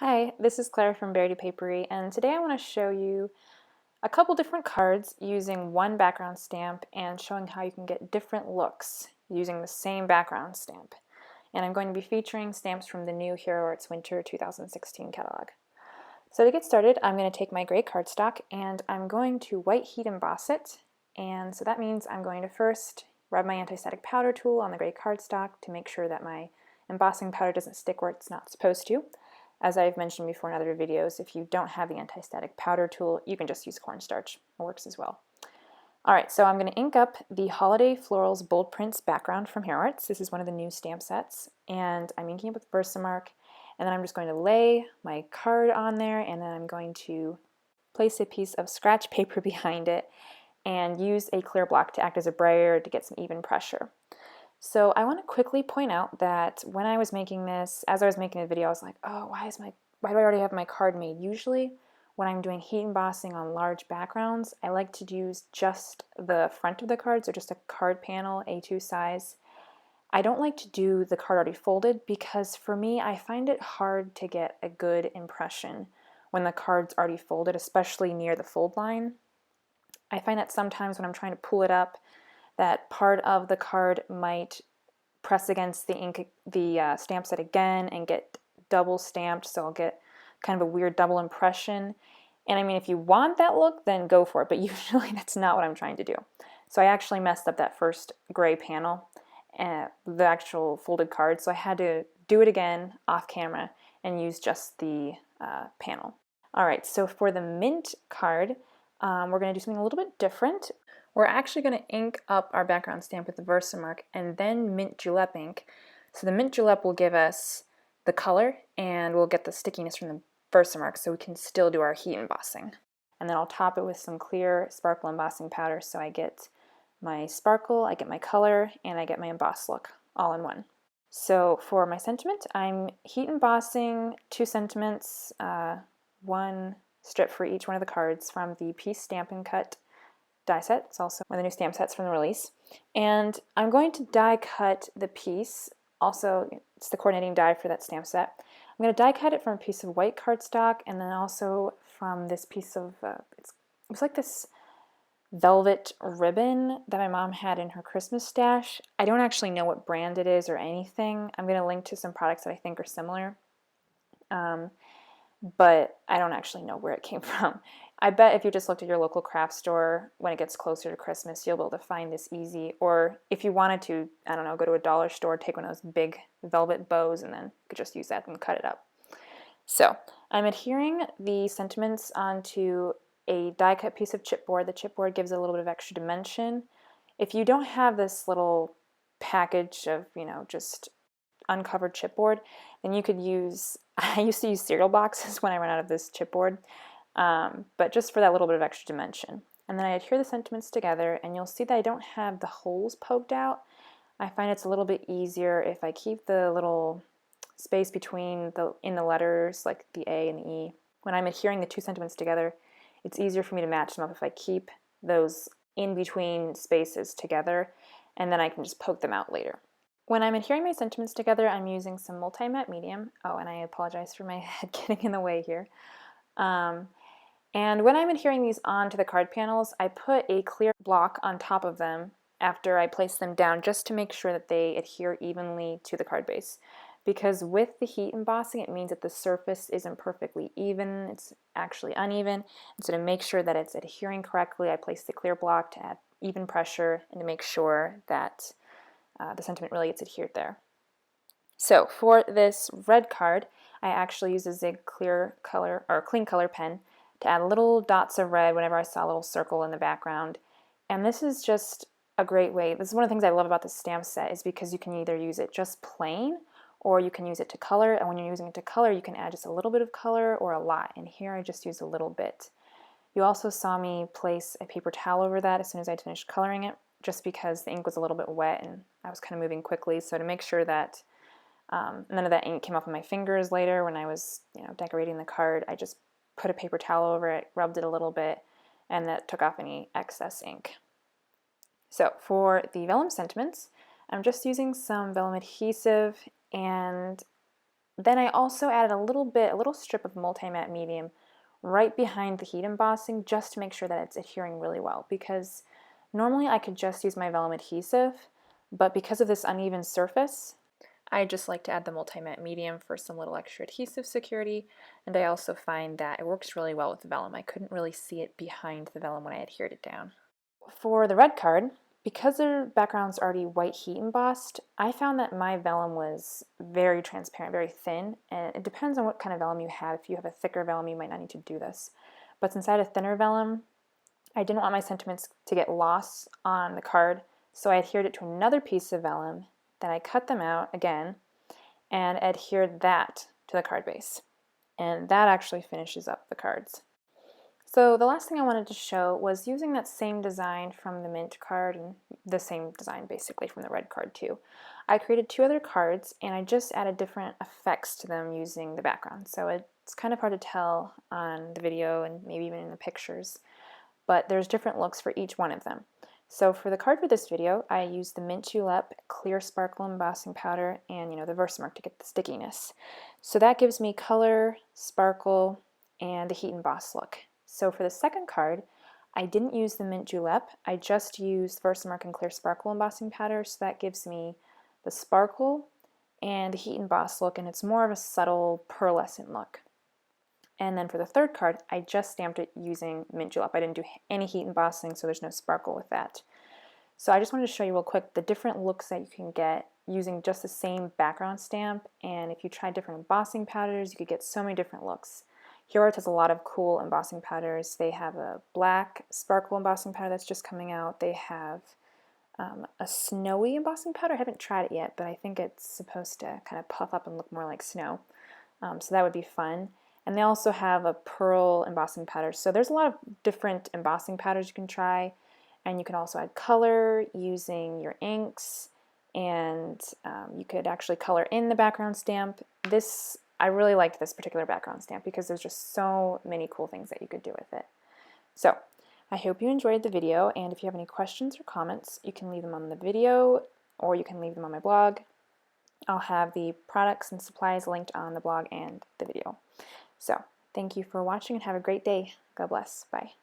Hi, this is Claire from Berry Papery, and today I want to show you a couple different cards using one background stamp and showing how you can get different looks using the same background stamp. And I'm going to be featuring stamps from the new Hero Arts Winter 2016 catalog. So to get started, I'm going to take my gray cardstock and I'm going to white heat emboss it. And so that means I'm going to first rub my anti-static powder tool on the gray cardstock to make sure that my embossing powder doesn't stick where it's not supposed to. As I've mentioned before in other videos, if you don't have the anti-static powder tool, you can just use cornstarch. It works as well. Alright, so I'm going to ink up the Holiday Florals Bold Prints background from Hero Arts. This is one of the new stamp sets, and I'm inking it with Versamark, and then I'm just going to lay my card on there, and then I'm going to place a piece of scratch paper behind it and use a clear block to act as a brayer to get some even pressure. So I want to quickly point out that when I was making this, as I was making the video, I was like, oh, why do I already have my card made? Usually when I'm doing heat embossing on large backgrounds, I like to use just the front of the card, so just a card panel, A2 size. I don't like to do the card already folded because for me, I find it hard to get a good impression when the card's already folded, especially near the fold line. I find that sometimes when I'm trying to pull it up, that part of the card might press against the stamp set again and get double stamped, so I'll get kind of a weird double impression. And I mean, if you want that look, then go for it, but usually that's not what I'm trying to do. So I actually messed up that first gray panel, the actual folded card, so I had to do it again off camera and use just the panel. Alright, so for the mint card, we're going to do something a little bit different. We're actually going to ink up our background stamp with the Versamark and then mint julep ink. So the mint julep will give us the color and we'll get the stickiness from the Versamark so we can still do our heat embossing. And then I'll top it with some clear sparkle embossing powder so I get my sparkle, I get my color, and I get my embossed look all in one. So for my sentiment, I'm heat embossing 2 sentiments, 1 strip for each one of the cards from the Piece Stampin' Cut die set. It's also one of the new stamp sets from the release. And I'm going to die cut the piece. Also, it's the coordinating die for that stamp set. I'm going to die cut it from a piece of white cardstock and then also from this piece of, it was like this velvet ribbon that my mom had in her Christmas stash. I don't actually know what brand it is or anything. I'm going to link to some products that I think are similar. But I don't actually know where it came from. I bet if you just looked at your local craft store when it gets closer to Christmas, you'll be able to find this easy. Or if you wanted to, I don't know, go to a dollar store, take one of those big velvet bows, and then you could just use that and cut it up. So I'm adhering the sentiments onto a die cut piece of chipboard. The chipboard gives it a little bit of extra dimension. If you don't have this little package of, just uncovered chipboard, then you could use, I used to use cereal boxes when I ran out of this chipboard, but just for that little bit of extra dimension. And then I adhere the sentiments together, and you'll see that I don't have the holes poked out. I find it's a little bit easier if I keep the little space between in the letters, like the A and the E. When I'm adhering the 2 sentiments together, it's easier for me to match them up if I keep those in between spaces together, and then I can just poke them out later. When I'm adhering my sentiments together, I'm using some multi-matte medium. Oh, and I apologize for my head getting in the way here. And when I'm adhering these onto the card panels, I put a clear block on top of them after I place them down just to make sure that they adhere evenly to the card base. Because with the heat embossing, it means that the surface isn't perfectly even, it's actually uneven. And so to make sure that it's adhering correctly, I place the clear block to add even pressure and to make sure that the sentiment really gets adhered there. So for this red card, I actually used a Zig clear color or clean color pen to add little dots of red whenever I saw a little circle in the background. And this is just a great way. This is one of the things I love about the stamp set is because you can either use it just plain or you can use it to color. And when you're using it to color, you can add just a little bit of color or a lot. And here I just used a little bit. You also saw me place a paper towel over that as soon as I'd finished coloring it, just because the ink was a little bit wet and I was kind of moving quickly. So to make sure that none of that ink came off of my fingers later when I was decorating the card, I just put a paper towel over it, rubbed it a little bit, and that took off any excess ink. So for the vellum sentiments, I'm just using some vellum adhesive and Then I also added a little strip of multi-matte medium right behind the heat embossing just to make sure that it's adhering really well, because normally I could just use my vellum adhesive, but because of this uneven surface, I just like to add the multi-matte medium for some little extra adhesive security, and I also find that it works really well with the vellum. I couldn't really see it behind the vellum when I adhered it down. For the red card, because their background's already white heat embossed, I found that my vellum was very transparent, very thin, and it depends on what kind of vellum you have. If you have a thicker vellum, you might not need to do this. But since I had a thinner vellum, I didn't want my sentiments to get lost on the card, so I adhered it to another piece of vellum, then I cut them out again, and adhered that to the card base. And that actually finishes up the cards. So the last thing I wanted to show was using that same design from the mint card and the same design basically from the red card too. I created 2 other cards and I just added different effects to them using the background. So it's kind of hard to tell on the video and maybe even in the pictures, but there's different looks for each one of them. So for the card for this video, I used the Mint Julep Clear Sparkle Embossing Powder and the Versamark to get the stickiness. So that gives me color, sparkle, and the heat emboss look. So for the second card, I didn't use the Mint Julep, I just used Versamark and Clear Sparkle Embossing Powder, so that gives me the sparkle and the heat emboss look, and it's more of a subtle pearlescent look. And then for the third card, I just stamped it using Mint Julep. I didn't do any heat embossing, so there's no sparkle with that. So I just wanted to show you real quick the different looks that you can get using just the same background stamp, and if you try different embossing powders, you could get so many different looks. Hero Art has a lot of cool embossing powders. They have a black sparkle embossing powder that's just coming out. They have a snowy embossing powder. I haven't tried it yet, but I think it's supposed to kind of puff up and look more like snow. So that would be fun. And they also have a pearl embossing powder. So there's a lot of different embossing powders you can try. And you can also add color using your inks. And you could actually color in the background stamp. I really liked this particular background stamp because there's just so many cool things that you could do with it. So I hope you enjoyed the video, and if you have any questions or comments, you can leave them on the video or you can leave them on my blog. I'll have the products and supplies linked on the blog and the video. So thank you for watching and have a great day. God bless. Bye.